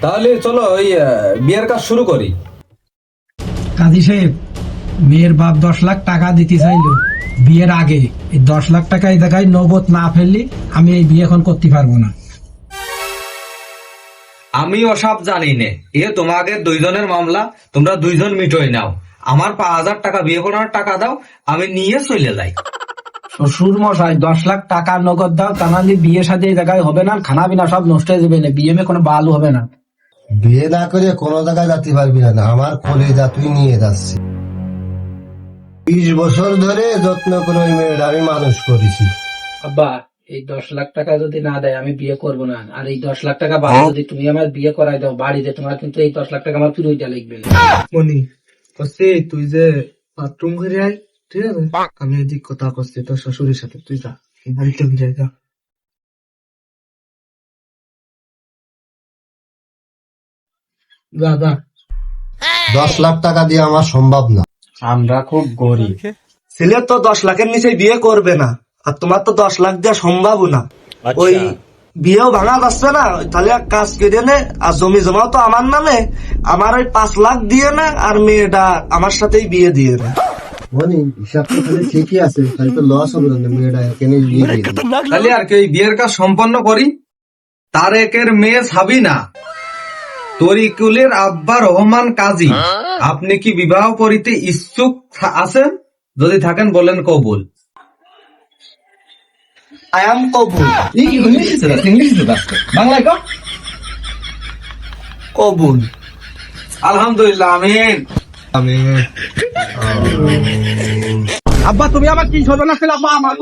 তাহলে চলো ওই বিয়ের কাজ শুরু করি। কাজী সাহেব, মেয়ের বাপ 10 লাখ টাকা দিতে চাইলো বিয়ের আগে। এই 10 লাখ টাকা এই জায়গায় নগদ না ফেললি আমি এই বিয়ে এখন করতে পারবো না। আমি ওসব জানি নে, তোমাদের দুইজনের মামলা, তোমরা দুইজন মিটোই নাও। আমার 5,000 টাকা বিয়ে করার টাকা দাও, আমি নিয়ে চলে যাই। শ্বশুর মশাই 10 লাখ টাকা নগদ দাও, তা নাহলে বিয়ে সাথে এই জায়গায় হবে না, খানা পিনা সব নষ্ট হয়ে যাবে না, বিয়ে মে কোনো ভালো হবে না। বিয়ে না করে কোনো জায়গায় যেতে পারবি না, আমার কলেজা তুই নিয়ে যাচ্ছি। 20 বছর ধরে যত্ন করে ওই মেয়েটা আমি মানুষ করেছি। আব্বা, এই 10 লাখ টাকা যদি না দেয় আমি বিয়ে করব না। আর এই 10 লাখ টাকা বাড়ি যদি তুমি আমার বিয়ে করাই দাও বাড়িতে, তোমার কিন্তু এই 10 লাখ টাকা আমার ফিরোইটা লিখবে না। মনি করছি, তুই যে বাথরুম করে আয়, ঠিক আছে? আমি এদিক কথা করছি তোর শ্বশুরের সাথে, তুই যা বাড়িতে যাই যা। যা যা। 10 লাখ টাকা দিয়ে আমার সম্ভব না। আমরা খুব গরিব। ছেলে তো 10 লাখের নিচে বিয়ে করবে না, আর তোমার তো 10 লাখ দেওয়া সম্ভব না। ওই বিয়েও ভাঙা যাচ্ছে না, তাহলে এক কাজ করে নে, আর জমি জমাও তো আমার নামে, আমার ওই 5 লাখ দিয়ে না, আর মেয়েটা আমার সাথেই বিয়ে দিয়ে না। মনি হিসাব তো তাহলে ঠিকই আছে, তাহলে তো লস হবে না, মেয়েটা কেনে বিয়ে দিয়ে দিবে। তাহলে আর কি ওই বিয়ের কাজ সম্পন্ন করি। তারেকের মেয়ে সাবিনা, তরিকুলের আব্বা রহমান কাজী, আপনি কি বিবাহ করিতে ইচ্ছুক আছেন? যদি থাকেন বলেন কবুল। আই এম কবুল। বাংলায় কও। কবুল। আলহামদুলিল্লাহ, আমিন। আব্বা, তুমি আমার কি সর্বনাশ করলে? আব্বা আমার